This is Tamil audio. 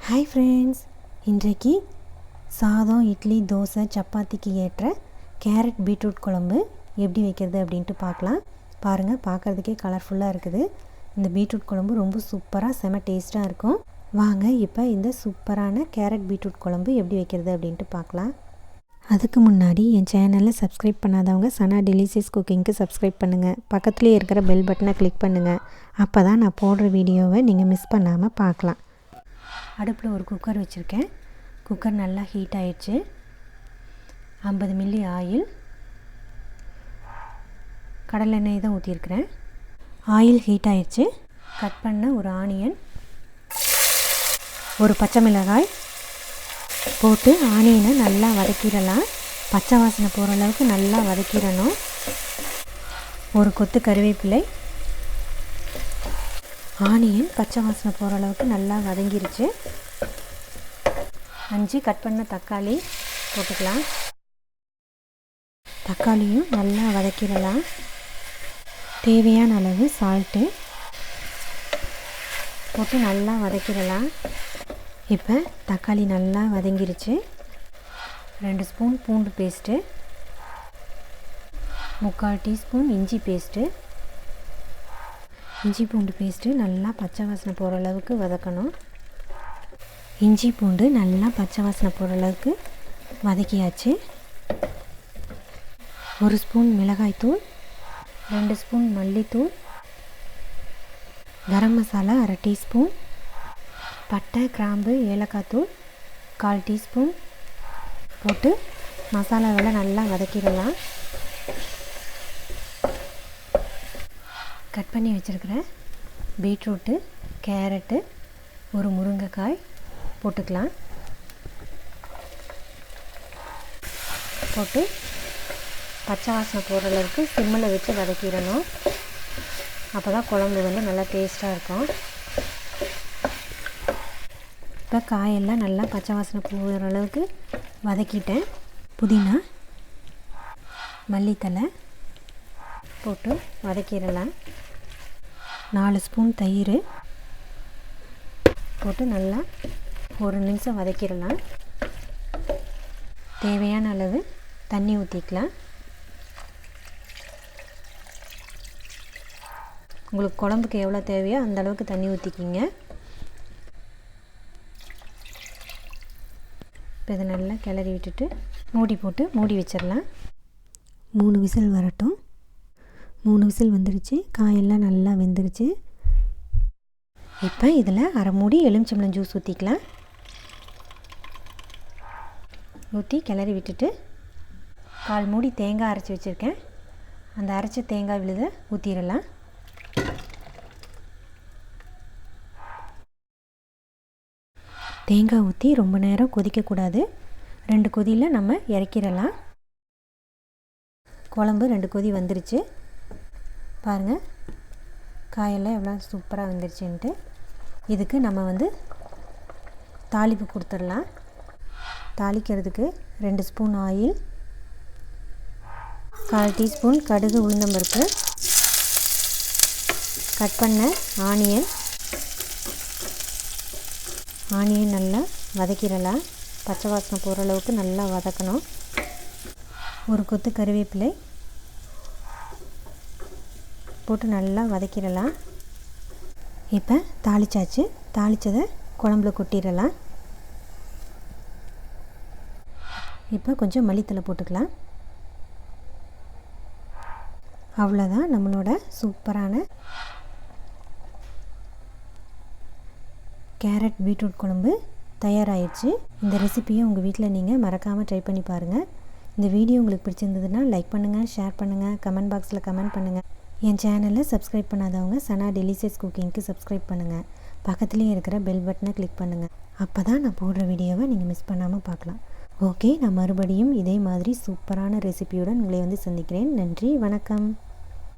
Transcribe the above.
ஹாய் ஃப்ரெண்ட்ஸ், இன்றைக்கு சாதம், இட்லி, தோசை, சப்பாத்திக்கு ஏற்ற கேரட் பீட்ரூட் குழம்பு எப்படி வைக்கிறது அப்படின்ட்டு பார்க்கலாம். பாருங்கள், பார்க்குறதுக்கே கலர்ஃபுல்லாக இருக்குது. இந்த பீட்ரூட் குழம்பு ரொம்ப சூப்பராக செம டேஸ்ட்டாக இருக்கும். வாங்க இப்போ இந்த சூப்பரான கேரட் பீட்ரூட் குழம்பு எப்படி வைக்கிறது அப்படின்ட்டு பார்க்கலாம். அதுக்கு முன்னாடி என் சேனலை சப்ஸ்கிரைப் பண்ணாதவங்க சனா டெலிஷியஸ் குக்கிங்க்கு சப்ஸ்கிரைப் பண்ணுங்கள். பக்கத்துலேயே இருக்கிற பெல் பட்டனை கிளிக் பண்ணுங்கள். அப்போ தான் நான் போடுற வீடியோவை நீங்கள் மிஸ் பண்ணாமல் பார்க்கலாம். அடுப்பில் ஒரு குக்கர் வச்சுருக்கேன். குக்கர் நல்லா ஹீட் ஆயிடுச்சு. 50 மில்லி ஆயில், கடலெண்ணெய் தான் ஊற்றிருக்கிறேன். ஆயில் ஹீட் ஆயிடுச்சு. கட் பண்ண ஒரு ஆனியன், ஒரு பச்சை மிளகாய் போட்டு ஆனியனை நல்லா வதக்கிடலாம். பச்சை வாசனை போகிற அளவுக்கு நல்லா வதக்கிடணும். ஒரு கொத்து கருவேப்பிலை. ஆனியன் பச்சை வாசனை போகிற அளவுக்கு நல்லா வதங்கிருச்சு. 5 கட் பண்ண தக்காளி போட்டுக்கலாம். தக்காளியும் நல்லா வதக்கிடலாம். தேவையான அளவு சால்ட்டு போட்டு நல்லா வதக்கிடலாம். இப்போ தக்காளி நல்லா வதங்கிருச்சு. 2 ஸ்பூன் பூண்டு பேஸ்ட்டு, 3/4 டீஸ்பூன் இஞ்சி பேஸ்ட்டு. இஞ்சி பூண்டு பேஸ்ட்டு நல்லா பச்சை வாசனை போகிற அளவுக்கு வதக்கணும். இஞ்சி பூண்டு நல்லா பச்சை வாசனை போகிற அளவுக்கு வதக்கியாச்சு. 1 ஸ்பூன் மிளகாய்த்தூள், 2 ஸ்பூன் மல்லித்தூள், கரம் மசாலா 1/2 டீஸ்பூன், பட்டை, கிராம்பு, ஏலக்காய் தூள் 1/4 டீஸ்பூன் போட்டு மசாலாவெல்லாம் நல்லா வதக்கிடலாம். கட் பண்ணி வச்சுருக்கிற பீட்ரூட்டு, கேரட்டு, ஒரு முருங்கைக்காய் போட்டுக்கலாம். போட்டு பச்சை வாசனை போகிற அளவுக்கு சிம்மில் வச்சு வதக்கிடணும். அப்போ தான் குழம்பு நல்லா டேஸ்ட்டாக இருக்கும். இப்போ காயெல்லாம் நல்லா பச்சை வாசனை போகிற அளவுக்கு வதக்கிட்டேன். புதினா, மல்லித்தலை போட்டு வதக்கிடலாம். 4 ஸ்பூன் தயிர் போட்டு நல்லா 1 நிமிஷம் வதக்கிடலாம். தேவையான அளவு தண்ணி ஊற்றிக்கலாம். உங்களுக்கு குழம்புக்கு எவ்வளோ தேவையோ அந்த அளவுக்கு தண்ணி ஊற்றிக்கிங்க. இப்போ இதை நல்லா கிளறி விட்டுட்டு மூடி போட்டு மூடி வச்சிடலாம். 3 விசில் வரட்டும். 3 விசில் வந்துருச்சு. காயெல்லாம் நல்லா வெந்துருச்சு. இப்போ இதில் 1/2 மூடி எலுமிச்சம்பழம் ஜூஸ் ஊற்றிக்கலாம். ஊற்றி கிளறி விட்டுட்டு 1/4 மூடி தேங்காய் அரைச்சி வச்சுருக்கேன். அந்த அரைச்ச தேங்காய் விழுதை ஊற்றிடலாம். தேங்காய் ஊற்றி ரொம்ப நேரம் கொதிக்கக்கூடாது. 2 கொதியில் நம்ம இறக்கிடலாம். குழம்பு 2 கொதி வந்துருச்சு. பாருங்கள், காயெல்லாம் எவ்வளோ சூப்பராக வந்துருச்சுன்ட்டு. இதுக்கு நம்ம தாளிப்பு கொடுத்துடலாம். தாளிக்கிறதுக்கு 2 ஸ்பூன் ஆயில், 1/4 டீஸ்பூன் கடுகு, உளுந்தம்பருப்பு, கட் பண்ண ஆனியன் நல்லா வதக்கிடலாம். பச்சை வாசனை போகிற அளவுக்கு நல்லா வதக்கணும். ஒரு கொத்து கருவேப்பிலை போட்டு நல்லா வதக்கிடலாம். இப்போ தாளிச்சாச்சு. தாளித்ததை குழம்புல கொட்டிடலாம். இப்போ கொஞ்சம் மல்லித்தலை போட்டுக்கலாம். அவ்வளோதான், நம்மளோட சூப்பரான கேரட் பீட்ரூட் குழம்பு தயாராகிடுச்சு. இந்த ரெசிபியை உங்கள் வீட்டில் நீங்கள் மறக்காமல் ட்ரை பண்ணி பாருங்கள். இந்த வீடியோ உங்களுக்கு பிடிச்சிருந்ததுன்னா லைக் பண்ணுங்கள், ஷேர் பண்ணுங்கள், கமெண்ட் பாக்ஸில் கமெண்ட் பண்ணுங்கள். என் சேனலை சப்ஸ்கிரைப் பண்ணாதவங்க சனா டெலிஷியஸ் குக்கிங்க்கு சப்ஸ்கிரைப் பண்ணுங்கள். பக்கத்துலேயே இருக்கிற பெல் பட்டனை கிளிக் பண்ணுங்கள். அப்போ தான் நான் போடுற வீடியோவை நீங்கள் மிஸ் பண்ணாமல் பார்க்கலாம். ஓகே, நான் மறுபடியும் இதே மாதிரி சூப்பரான ரெசிபியுடன் உங்களை சந்திக்கிறேன். நன்றி, வணக்கம்.